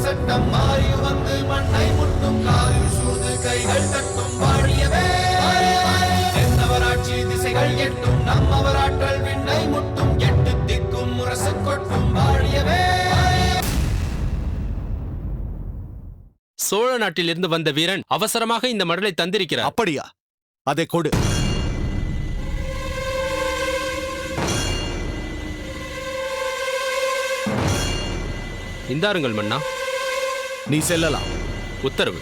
சட்டம் மாறி வந்து மண்ணை முட்டும் காலில் சூழ்ந்து கைகள் தட்டும் வாழியவே என்னவராட்சி திசைகள் எட்டும் நம்மவராற்றல் விண்ணை முட்டும் எட்டு திக்கும் முரசு கொட்டும் வாழியவே. சோழ நாட்டிலிருந்து வந்த வீரன் அவசரமாக இந்த மடலை தந்திருக்கிறார். அப்படியா? அதை கொடு. இந்தாருங்கள் மன்னா. நீ செல்லலாம். உத்தரவு.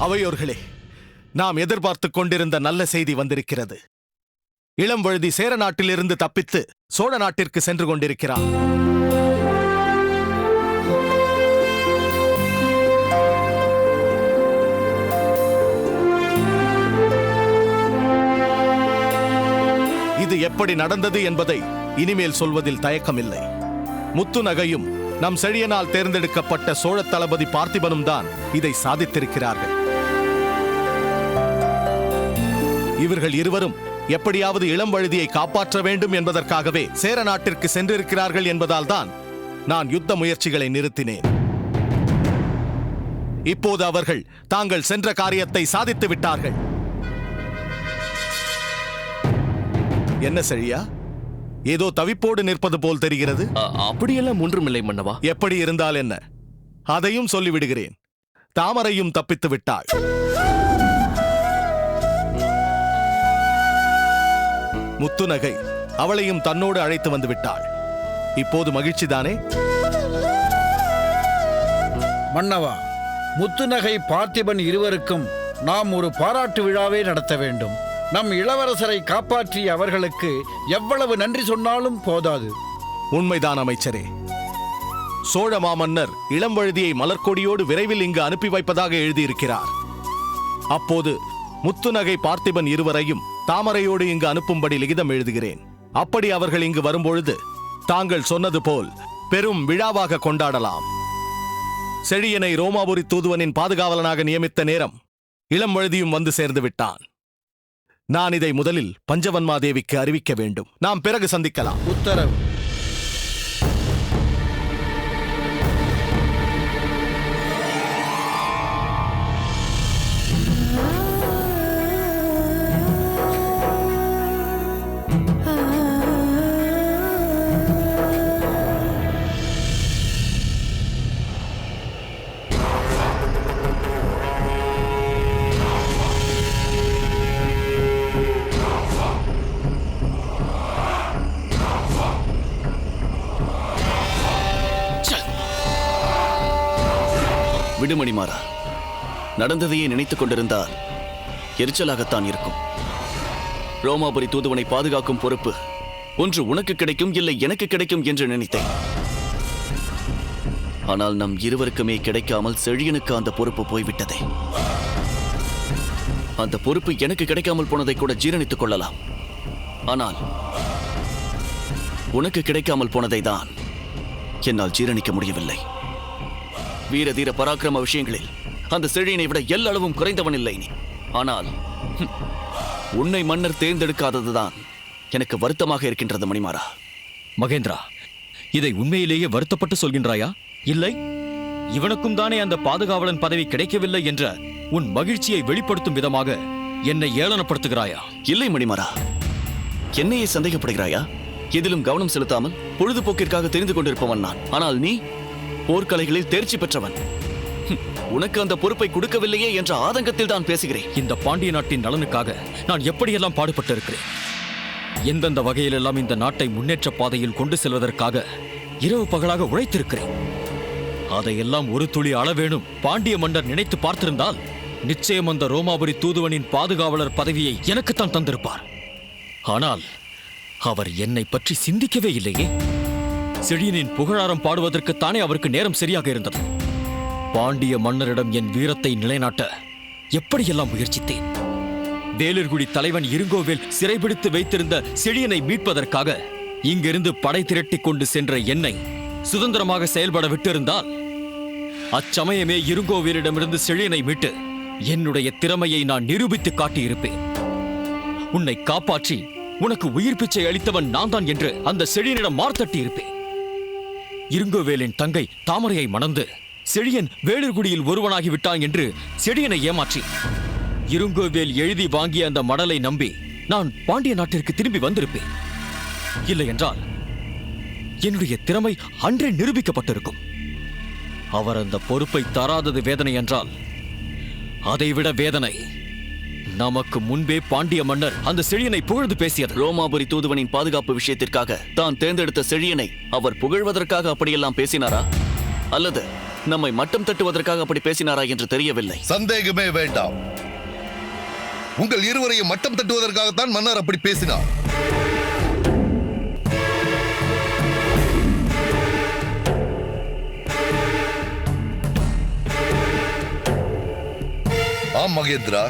அவையோர்களே, நாம் எதிர்பார்த்துக் கொண்டிருந்த நல்ல செய்தி வந்திருக்கிறது. இளம்வழுதி சேர நாட்டிலிருந்து தப்பித்து சோழ நாட்டிற்கு சென்று கொண்டிருக்கிறார். இது எப்படி நடந்தது என்பதை இனிமேல் சொல்வதில் தயக்கமில்லை. முத்துநகையும் நம் செழியனால் தேர்ந்தெடுக்கப்பட்ட சோழ தளபதி பார்த்திபனும் தான் இதை சாதித்திருக்கிறார்கள். இவர்கள் இருவரும் எப்படியாவது இளம்வழுதியை காப்பாற்ற வேண்டும் என்பதற்காகவே சேர நாட்டிற்கு சென்றிருக்கிறார்கள் என்பதால் தான் நான் யுத்த முயற்சிகளை நிறுத்தினேன். இப்போது அவர்கள் தாங்கள் சென்ற காரியத்தை சாதித்து விட்டார்கள். என்ன செழியா, ஏதோ தவிப்போடு நிற்பது போல் தெரிகிறது. அப்படியெல்லாம் ஒன்றுமில்லை மன்னவா. எப்படி இருந்தால் என்ன, அதையும் சொல்லிவிடுகிறேன். தாமரையும் தப்பித்து விட்டாள். முத்துநகை அவளையும் தன்னோடு அழைத்து வந்து விட்டாள். இப்போது மகிழ்ச்சிதானே? மன்னவா, முத்துநகை பார்த்திபன் இருவருக்கும் நாம் ஒரு பாராட்டு விழாவே நடத்த வேண்டும். நம் இளவரசரை காப்பாற்றிய அவர்களுக்கு எவ்வளவு நன்றி சொன்னாலும் போதாது. உண்மைதான் அமைச்சரே. சோழ மாமன்னர் இளம்வழுதியை மலர்கொடியோடு விரைவில் இங்கு அனுப்பி வைப்பதாக எழுதியிருக்கிறார். அப்போது முத்துநகை பார்த்திபன் இருவரையும் தாமரையோடு இங்கு அனுப்பும்படி லிகிதம் எழுதுகிறேன். அப்படி அவர்கள் இங்கு வரும்பொழுது தாங்கள் சொன்னது போல் பெரும் விழாவாக கொண்டாடலாம். செழியனை ரோமாபுரி தூதுவனின் பாதுகாவலனாக நியமித்த நேரம் இளம்வழுதியும் வந்து சேர்ந்து விட்டான். நான் இதை முதலில் பஞ்சவன்மாதேவிக்கு அறிவிக்க வேண்டும். நாம் பிறகு சந்திக்கலாம். உத்தரவு. விடுமணிமாறா, நடந்ததையே நினைத்துக் கொண்டிருந்தால் எரிச்சலாகத்தான் இருக்கும். ரோமாபுரி தூதுவனை பாதுகாக்கும் பொறுப்பு ஒன்று உனக்கு கிடைக்கும், இல்லை எனக்கு கிடைக்கும் என்று நினைத்தேன். ஆனால் நம் இருவருக்குமே கிடைக்காமல் செழியனுக்கு அந்த பொறுப்பு போய்விட்டதே. அந்த பொறுப்பு எனக்கு கிடைக்காமல் போனதை கூட ஜீரணித்துக் கொள்ளலாம். ஆனால் உனக்கு கிடைக்காமல் போனதை தான் என்னால் ஜீரணிக்க முடியவில்லை. வீர தீர பராக்கிரம விஷயங்களில் அந்த செழியனை விட எல்லளவும் குறைந்தவன் இல்லை நீ. ஆனால் உன்னை மன்னர் தேர்ந்தெடுக்காததுதான் எனக்கு வருத்தமாக இருக்கின்றது மணிமாறா. மகேந்திரா, இதை உண்மையிலேயே வருத்தப்பட்டு சொல்கின்றாயா? இல்லை, இவனுக்கும் தானே அந்த பாதுகாவலன் பதவி கிடைக்கவில்லை என்ற உன் மகிழ்ச்சியை வெளிப்படுத்தும் விதமாக என்னை ஏளனப்படுத்துகிறாயா? இல்லை மணிமாறா, என்னையே சந்தேகப்படுகிறாயா? எதிலும் கவனம் செலுத்தாமல் பொழுதுபோக்கிற்காக தெரிந்து கொண்டிருப்பவன் நான். ஆனால் நீ போர்க்கலைகளில் தேர்ச்சி பெற்றவன். உனக்கு அந்த பொறுப்பை கொடுக்கவில்லையே என்ற ஆதங்கத்தில் தான் பேசுகிறேன். இந்த பாண்டிய நாட்டின் நலனுக்காக நான் எப்படியெல்லாம் பாடுபட்டு இருக்கிறேன். எந்தெந்த வகையிலெல்லாம் இந்த நாட்டை முன்னேற்ற பாதையில் கொண்டு செல்வதற்காக இரவு பகலாக உழைத்திருக்கிறேன். அதையெல்லாம் ஒரு துளி அளவேனும் பாண்டிய மன்னர் நினைத்து பார்த்திருந்தால் நிச்சயம் அந்த ரோமாபுரி தூதுவனின் பாதுகாவலர் பதவியை எனக்குத்தான் தந்திருப்பார். ஆனால் அவர் என்னை பற்றி சிந்திக்கவே இல்லையே. செழியனின் புகழாரம் பாடுவதற்குத்தானே அவருக்கு நேரம் சரியாக இருந்தது. பாண்டிய மன்னரிடம் என் வீரத்தை நிலைநாட்ட எப்படியெல்லாம் முயற்சித்தேன். வேலிர்குடி தலைவன் இருங்கோவேல் சிறைபிடித்து வைத்திருந்த செழியனை மீட்பதற்காக இங்கிருந்து படை திரட்டி கொண்டு சென்ற என்னை சுதந்திரமாக செயல்பட விட்டிருந்தால் அச்சமயமே இருங்கோவேலிடமிருந்து செழியனை மீட்டு என்னுடைய திறமையை நான் நிரூபித்து காட்டியிருப்பேன். உன்னை காப்பாற்றி உனக்கு உயிர் பிச்சை அளித்தவன் நான் தான் என்று அந்த செழியனிடம் மார்த்தட்டி இருப்பேன். இருங்கோவேலின் தங்கை தாமரையை மணந்து செழியன் வேலிர்குடியில் ஒருவனாகி விட்டான் என்று செழியனை ஏமாற்றி இருங்கோவேல் எழுதி வாங்கிய அந்த மடலை நம்பி நான் பாண்டிய நாட்டிற்கு திரும்பி வந்திருப்பேன். இல்லை என்றால் என்னுடைய திறமை அன்றே நிரூபிக்கப்பட்டிருக்கும். அவர் அந்த பொறுப்பை தராதது வேதனை என்றால் அதைவிட வேதனை நமக்கு முன்பே பாண்டிய மன்னர் அந்த செழியனை புகழ்ந்து பேசியது. ரோமாபுரி தூதுவனின் பாதுகாப்பு விஷயத்திற்காக தான் தேர்ந்தெடுத்த செழியனை அவர் புகழ்வதற்காக அப்படியெல்லாம் பேசினாரா, அல்லது நம்மை மட்டம் தட்டுவதற்காக அப்படி பேசினாரா என்று தெரியவில்லை. சந்தேகமே வேண்டாம். உங்கள் இருவரையும் மட்டம் தட்டுவதற்காகத்தான் மன்னர் அப்படி பேசினார். ஆம் மகேந்திரா,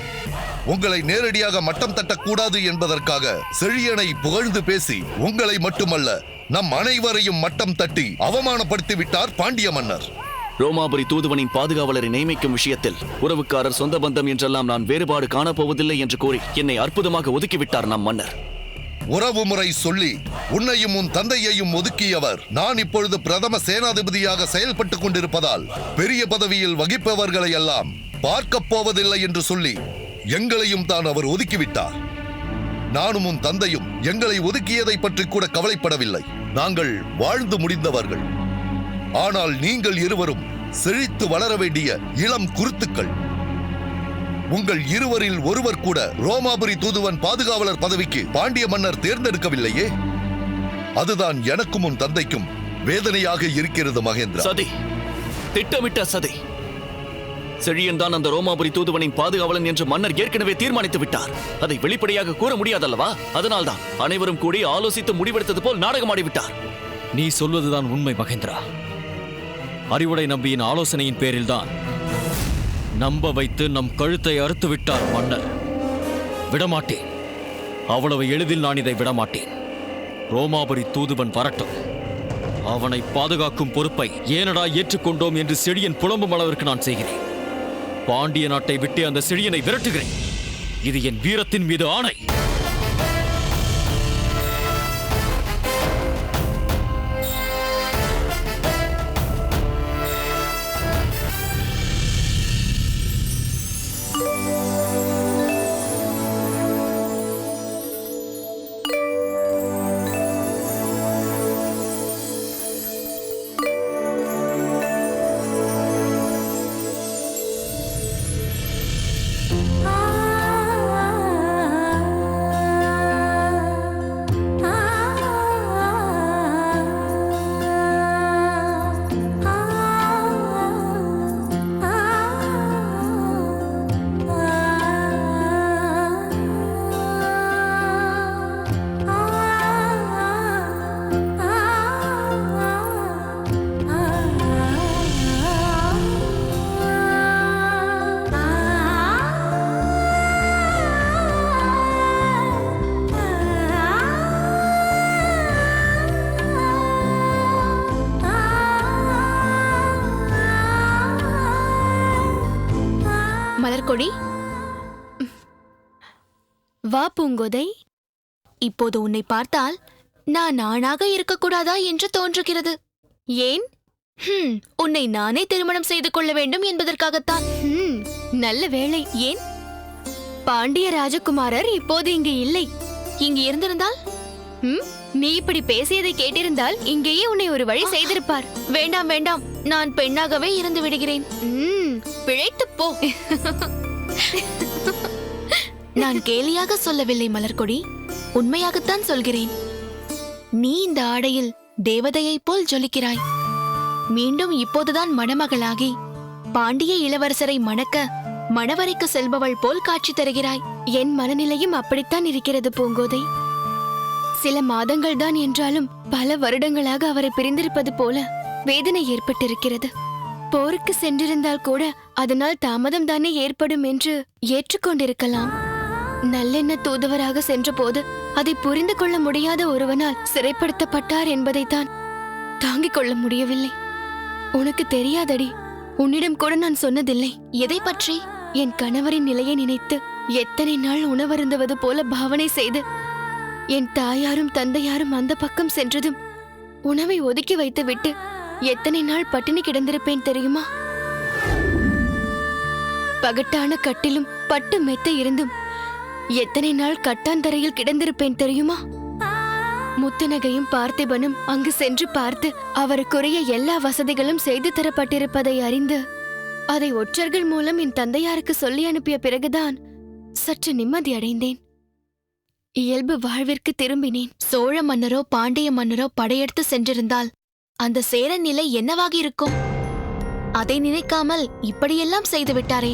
உங்களை நேரடியாக மட்டம் தட்டக்கூடாது என்பதற்காக செழியனை புகழ்ந்து பேசி உங்களை மட்டுமல்ல நம் அனைவரையும் மட்டம் தட்டி அவமானப்படுத்தி விட்டார் பாண்டிய மன்னர். ரோமாபுரி தூதுவனின் பாதுகாவலரை நியமிக்கும் விஷயத்தில் உறவுக்காரர் சொந்த பந்தம் என்றெல்லாம் நான் வேறுபாடு காணப்போவதில்லை என்று கூறி என்னை அற்புதமாக ஒதுக்கிவிட்டார் நம் மன்னர். உறவு முறை சொல்லி உன்னையும் உன் தந்தையையும் ஒதுக்கியவர் நான் இப்பொழுது பிரதம சேனாதிபதியாக செயல்பட்டுக் கொண்டிருப்பதால் பெரிய பதவியில் வகிப்பவர்களை எல்லாம் பார்க்கப் போவதில்லை என்று சொல்லி எங்களையும் தான் அவர் ஒதுக்கிவிட்டார். நானும் உன் தந்தையும் எங்களை ஒதுக்கியதை பற்றி கூட கவலைப்படவில்லை. நாங்கள் வாழ்ந்து முடிந்தவர்கள். ஆனால் நீங்கள் இருவரும் செழித்து வளர வேண்டிய இளம் குருத்துக்கள். உங்கள் இருவரில் ஒருவர் கூட ரோமாபுரி தூதுவன் பாதுகாவலர் பதவிக்கு பாண்டிய மன்னர் தேர்ந்தெடுக்கவில்லையே. அதுதான் எனக்கும் உன் தந்தைக்கும் வேதனையாக இருக்கிறது மகேந்திரா. சதி, திட்டமிட்ட சதி. செழியன் தான் அந்த ரோமாபுரி தூதுவனின் பாதுகாவலன் என்று மன்னர் ஏற்கனவே தீர்மானித்து விட்டார். அதை வெளிப்படையாக கூற முடியாதல்லவா? அதனால்தான் அனைவரும் கூடி ஆலோசித்து முடிவெடுத்தது போல் நாடகமாடிவிட்டார். நீ சொல்வதுதான் உண்மை மகேந்திரா. அறிவுடை நம்பியின் ஆலோசனையின் பேரில்தான் நம்ப வைத்து நம் கழுத்தை அறுத்து விட்டார் மன்னர். விடமாட்டேன். அவ்வளவு எளிதில் நான் இதை விடமாட்டேன். ரோமாபுரி தூதுவன் வரட்டும். அவனை பாதுகாக்கும் பொறுப்பை ஏனடா ஏற்றுக்கொண்டோம் என்று செழியன் புலம்பும் அளவிற்கு நான் செய்கிறேன். பாண்டிய நாட்டை விட்டு அந்த செழியனை விரட்டுகிறேன். இது என் வீரத்தின் மீது ஆணை. மலர்கொடி, வா பூங்கோதை. இப்போது உன்னை பார்த்தால் நான் ஆணாக இருக்கக்கூடாதா என்று தோன்றுகிறது. ஏன்? உன்னை நானே திருமணம் செய்து கொள்ள வேண்டும் என்பதற்காகத்தான். நல்ல வேளை. ஏன்? பாண்டிய ராஜகுமாரர் இப்போது இங்கு இல்லை. இங்கு இருந்திருந்தால் நீ இப்படி பேசியதை கேட்டிருந்தால் இங்கேயே உன்னை ஒரு வழி செய்திருப்பார். வேண்டாம் வேண்டாம், நான் பெண்ணாகவே இருந்து விடுகிறேன். பிழைத்து போ. நான் கேலியாக சொல்லவில்லை மலர்கொடி, உண்மையாகத்தான் சொல்கிறேன். நீ இந்த ஆடையில் தேவதையைப் போல் ஜொலிக்கிறாய். மீண்டும் இப்போதுதான் மணமகளாகி பாண்டிய இளவரசரை மணக்க மணவரைக்கு செல்பவள் போல் காட்சி தருகிறாய். என் மனநிலையும் அப்படித்தான் இருக்கிறது பூங்கோதை. சில மாதங்கள் தான் என்றாலும் பல வருடங்களாக அவரை பிரிந்திருப்பது போல வேதனை ஏற்பட்டிருக்கிறது. போருக்கு சென்றிருந்தால் கூட அதனால் தாமதம் தானே ஏற்படும் என்று ஏற்றுக்கொண்டிருக்கலாம். நல்லெண்ண தூதுவராக சென்றபோது அதை புரிந்து கொள்ள முடியாத ஒருவனால் சிறைப்படுத்தப்பட்டார் என்பதைத்தான் தாங்கிக் கொள்ள முடியவில்லை. உனக்கு தெரியாதடி, உன்னிடம் கூட நான் சொன்னதில்லை. எதை பற்றி? என் கணவரின் நிலையை நினைத்து எத்தனை நாள் உணவருந்துவது போல பாவனை செய்து என் தாயாரும் தந்தையாரும் அந்த பக்கம் சென்றதும் உணவை ஒதுக்கி வைத்துவிட்டு எத்தனை நாள் பட்டினி கிடந்திருப்பேன் தெரியுமா? பகட்டான கட்டிலும் பட்டு மெத்த இருந்தும் எத்தனை நாள் கட்டாந்தரையில் கிடந்திருப்பேன் தெரியுமா? முத்துநகையும் பார்த்திபனும் அங்கு சென்று பார்த்து அவருக்குரிய எல்லா வசதிகளும் செய்து தரப்பட்டிருப்பதை அறிந்து அதை ஒற்றர்கள் மூலம் என் தந்தையாருக்கு சொல்லி அனுப்பிய பிறகுதான் சற்று நிம்மதி அடைந்தேன். இயல்பு வாழ்விற்கு திரும்பினேன். சோழ மன்னரோ பாண்டிய மன்னரோ படையெடுத்து சென்றிருந்தால் அந்த சேரன் நிலை என்னவாக இருக்கும்? அதை நினைக்காமல் இப்படியெல்லாம் செய்து விட்டாரே.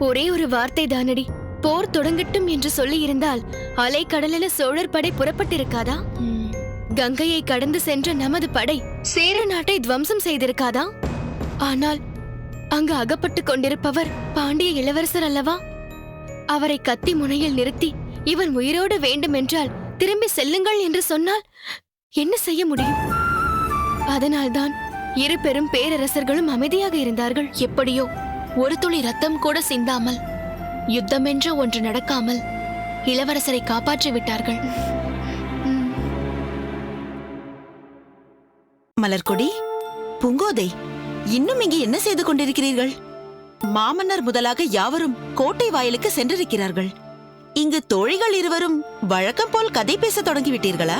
ஒரே ஒரு வார்த்தை தானடி, போர் தொடங்கட்டும் என்று சொல்லி இருந்தால் அலை கடலில சோழர் படை புறப்பட்டிருக்காதா? கங்கையை கடந்து சென்ற நமது படை சேர நாட்டை துவம்சம் செய்திருக்காதா? ஆனால் அங்கு அகப்பட்டு கொண்டிருப்பவர் பாண்டிய இளவரசர் அல்லவா? அவரை கத்தி முனையில் நிறுத்தி இவன் உயிரோடு வேண்டுமென்றால் திரும்பி செல்லுங்கள் என்று சொன்னால் என்ன செய்ய முடியும்? அதனால்தான் இரு பெரும் பேரரசர்களும் அமைதியாக இருந்தார்கள். எப்படியோ ஒரு துளி ரத்தம் கூட சிந்தாமல், யுத்தமென்று ஒன்று நடக்காமல் இளவரசரை காப்பாற்றி விட்டார்கள். மலர்கொடி, பூங்கோதை, இன்னும் இங்கே என்ன செய்து கொண்டிருக்கிறீர்கள்? மாமன்னர் முதலாக யாவரும் கோட்டை வாயிலுக்கு சென்றிருக்கிறார்கள். இங்கு தோழிகள் இருவரும் வழக்கம் போல் கதை பேச தொடங்கிவிட்டீர்களா?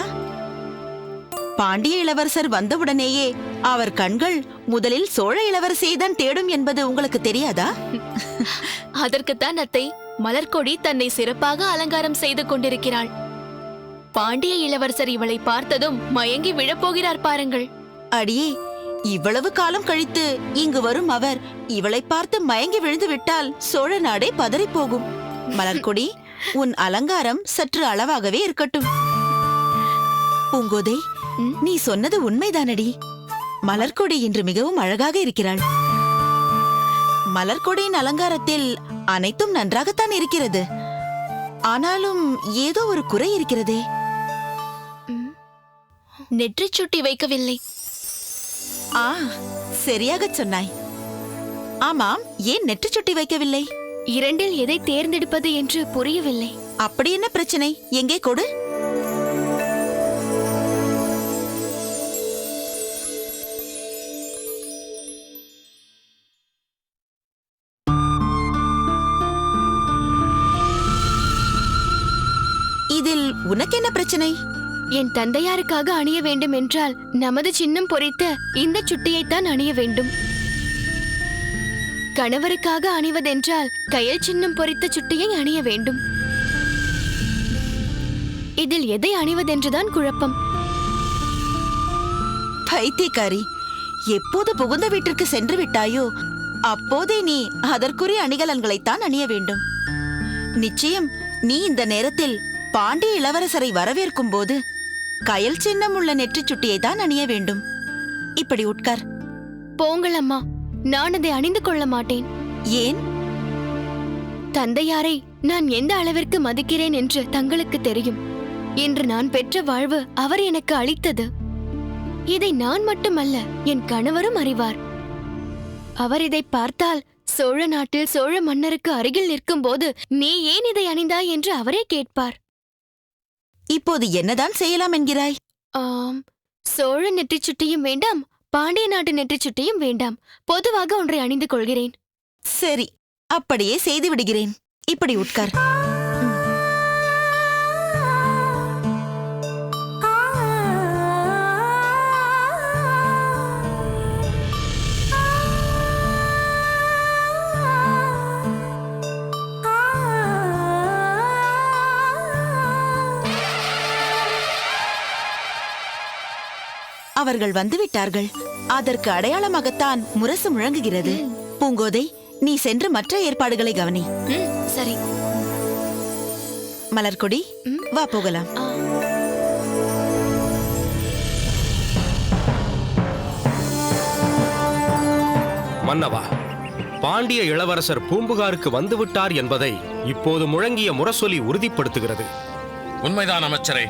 பாண்டிய இளவரசர் வந்தவுடனேயே அவர் கண்கள் முதலில் சோழ இளவரசியை தான் தேடும் என்பது உங்களுக்கு தெரியாதா? அதற்குத்தான் அத்தை, மலர்கொடி தன்னை சிறப்பாக அலங்காரம் செய்து கொண்டிருக்கிறாள். பாண்டிய இளவரசர் இவளை பார்த்ததும் மயங்கி விழப்போகிறார் பாருங்கள். அடியே, இவ்வளவு காலம் கழித்து இங்கு வரும் அவர் இவளை பார்த்து மயங்கி விழுந்து விட்டால் சோழ நாடே பதறிப்போகும். மலர்கொடி, உன் அலங்காரம் சற்று அளவாகவே இருக்கட்டும். பூங்கோதை, நீ சொன்னது உண்மைதானடி. மலர்கொடி இன்று மிகவும் அழகாக இருக்கிறாள். மலர்கொடியின் அலங்காரத்தில் அனைத்தும் நன்றாகத்தான் இருக்கிறது. ஆனாலும் ஏதோ ஒரு குறை இருக்கிறதே. நெற்றிச் சுட்டி வைக்கவில்லை. ஆ, சரியாகச் சொன்னாய். ஆமாம், ஏன் நெற்றிச் சுட்டி வைக்கவில்லை? இரண்டில் எதை தேர்ந்தெடுப்பது என்று புரியவில்லை. அப்படி என்ன பிரச்சனை? எங்கே கொடு. இதில் உனக்கு என்ன பிரச்சனை? என் தந்தையாருக்காக அணிய வேண்டும் என்றால் நமது சின்னம் பொறித்த இந்த சுட்டியைத்தான் அணிய வேண்டும். கணவருக்காக அணிவதென்றால் கயல் சின்னம் பொறித்த சுட்டியை அணிய வேண்டும். இதில் எதை அணிவதென்றுதான் குழப்பம். பைத்தியக்காரி, எப்போது புகுந்த வீட்டிற்கு சென்று விட்டாயோ அப்போதே நீ அதற்குரிய அணிகலன்களைத்தான் அணிய வேண்டும். நிச்சயம் நீ இந்த நேரத்தில் பாண்டிய இளவரசரை வரவேற்கும் போது கயல் சின்னம் உள்ள நெற்றிச் சுட்டியை தான் அணிய வேண்டும். இப்படி உட்கார். போங்கள் அம்மா, நான் அதை அணிந்து கொள்ள மாட்டேன். ஏன்? தந்தையாரை நான் எந்த அளவிற்கு மதிக்கிறேன் என்று தங்களுக்கு தெரியும். இன்று நான் பெற்ற வாழ்வு அவர் எனக்கு அளித்தது. இதை நான் மட்டுமல்ல, என் கணவரும் அறிவார். அவர் இதை பார்த்தால் சோழ நாட்டில் சோழ மன்னருக்கு அருகில் நிற்கும் போது நீ ஏன் இதை அணிந்தாய் என்று அவரே கேட்பார். இப்போது என்னதான் செய்யலாம் என்கிறாய்? சோழ நெற்றிச் சுட்டியும் வேண்டாம், பாண்டிய நாட்டு நெற்றிச் சுட்டியும் வேண்டாம். பொதுவாக ஒன்றை அணிந்து கொள்கிறேன். சரி, அப்படியே செய்து விடுகிறேன். இப்படி உட்கார். அவர்கள் வந்துவிட்டார்கள். அதற்கு அடையாளமாகத்தான் முரசு முழங்குகிறது. பூங்கோதை, நீ சென்று மற்ற ஏற்பாடுகளை கவனி. சரி. மலர்கொடி, வா போகலாம். மன்னவா, பாண்டிய இளவரசர் பூம்புகாருக்கு வந்துவிட்டார் என்பதை இப்போது முழங்கிய முரசொலி உறுதிப்படுத்துகிறது. உண்மைதான் அமைச்சரே.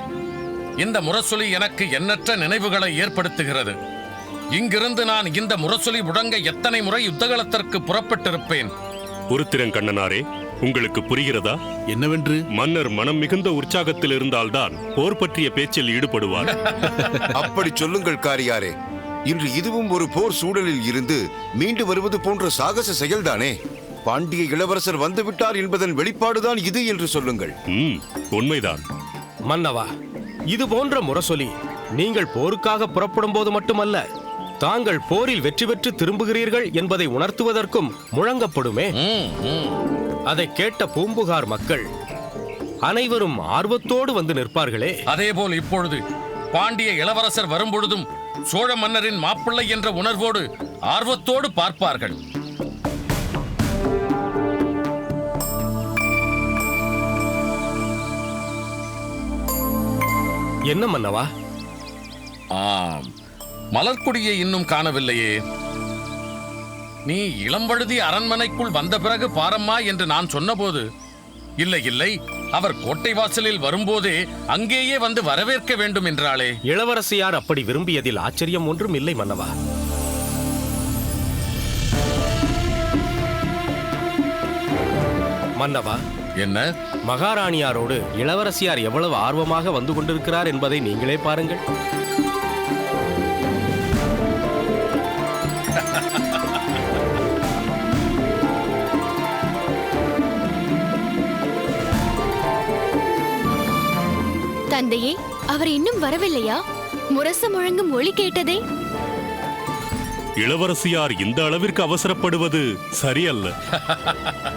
இந்த முரசொலி எனக்கு எண்ணற்ற நினைவுகளை ஏற்படுத்துகிறது. இங்கிருந்து நான் இந்த முரசொலி முழங்க எத்தனை முறை யுத்தகலத்திற்கு புறப்பட்டிருப்பேன். உருத்திரங்கண்ணனாரே, உங்களுக்கு புரிகிறதா? என்னவென்று? மன்னர் மனம் மிகுந்த உற்சாகத்தில் இருந்தால்தான் போர் பற்றிய பேச்சில் ஈடுபடுவார். அப்படி சொல்லுங்கள் காரியாரே. இன்று இதுவும் ஒரு போர் சூழலில் இருந்து மீண்டு வருவது போன்ற சாகச செயல்தானே. பாண்டிய இளவரசர் வந்துவிட்டார் என்பதன் வெளிப்பாடுதான் இது என்று சொல்லுங்கள். உண்மைதான் மன்னவா. இது போன்ற முரசொலி நீங்கள் போருக்காக புறப்படும் போது மட்டுமல்ல, தாங்கள் போரில் வெற்றி பெற்று திரும்புகிறீர்கள் என்பதை உணர்த்துவதற்கும் முழங்கப்படுமே. அதை கேட்ட பூம்புகார் மக்கள் அனைவரும் ஆர்வத்தோடு வந்து நிற்பார்களே. அதேபோல் இப்பொழுது பாண்டிய இளவரசர் வரும்பொழுதும் சோழ மன்னரின் மாப்பிள்ளை என்ற உணர்வோடு ஆர்வத்தோடு பார்ப்பார்கள். என்ன மன்னவா? ஆம், மலர்கொடியை இன்னும் காணவில்லையே. நீ இளம்பழுதி அரண்மனைக்குள் வந்த பிறகு பாரம்மா என்று நான் சொன்னபோது, இல்லை இல்லை, அவர் கோட்டை வாசலில் வரும்போதே அங்கேயே வந்து வரவேற்க வேண்டும் என்றாளே. இளவரசியார் அப்படி விரும்பியதில் ஆச்சரியம் ஒன்றும் இல்லை மன்னவா. மன்னவா, என்ன? மகாராணியாரோடு இளவரசியார் எவ்வளவு ஆர்வமாக வந்து கொண்டிருக்கிறார் என்பதை நீங்களே பாருங்கள். தந்தையே, அவர் இன்னும் வரவில்லையா? முரசு முழங்கும் ஒளி கேட்டதே. இளவரசியார் இந்த அளவிற்கு அவசரப்படுவது சரியல்ல.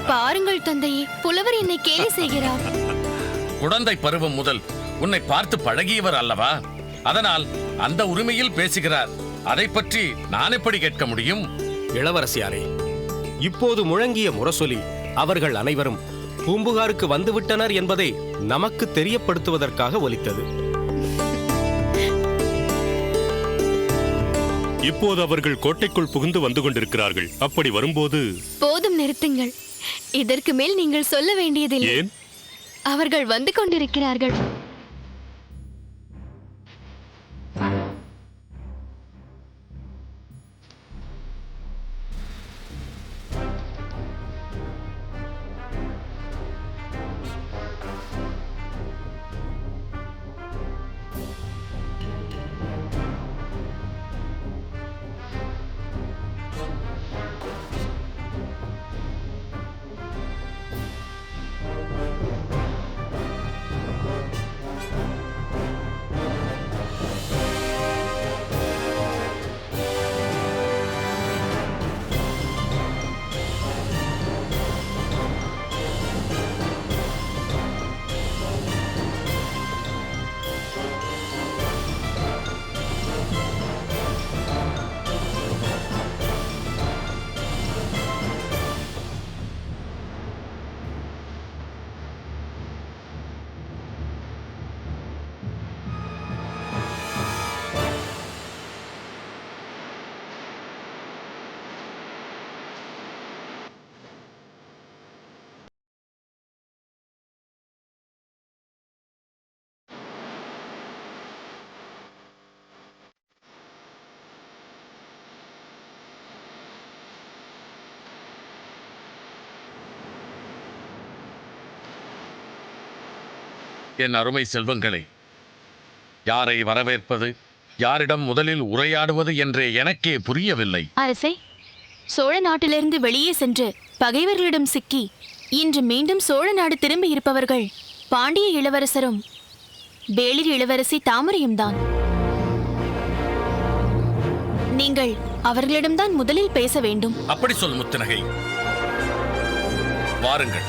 பாருங்கள் தந்தையே, புலவர் என்னை கேலி செய்கிறார். குழந்தை பருவம் முதல் உன்னை பார்த்து பழகியவர் அல்லவா? அதனால் அந்த உரிமையில் பேசுகிறார். அதை பற்றி நான் எப்படி கேட்க முடியும்? இளவரசியாரே, இப்போது முழங்கிய முரசொலி அவர்கள் அனைவரும் பூம்புகாருக்கு வந்துவிட்டனர் என்பதை நமக்கு தெரியப்படுத்துவதற்காக ஒலித்தது. இப்போது அவர்கள் கோட்டைக்குள் புகுந்து வந்து கொண்டிருக்கிறார்கள். அப்படி வரும்போது... போதும், நிறுத்துங்கள். இதற்கு மேல் நீங்கள் சொல்ல வேண்டியதில்லை. ஏன்? அவர்கள் வந்து கொண்டிருக்கிறார்கள். என் அருமை செல்வங்களே, யாரை வரவேற்பது, யாரிடம் முதலில் உரையாடுவது என்றே எனக்கே புரியவில்லை. அரசே, சோழ நாட்டிலிருந்து வெளியே சென்று பகைவர்களிடம் சிக்கி இன்று மீண்டும் சோழ நாடு திரும்பி இருப்பவர்கள் பாண்டிய இளவரசரும் வேளிர் இளவரசி தாமரையும் தான். நீங்கள் அவர்களிடம்தான் முதலில் பேச வேண்டும். அப்படி சொல் முத்துநகை. வாருங்கள்.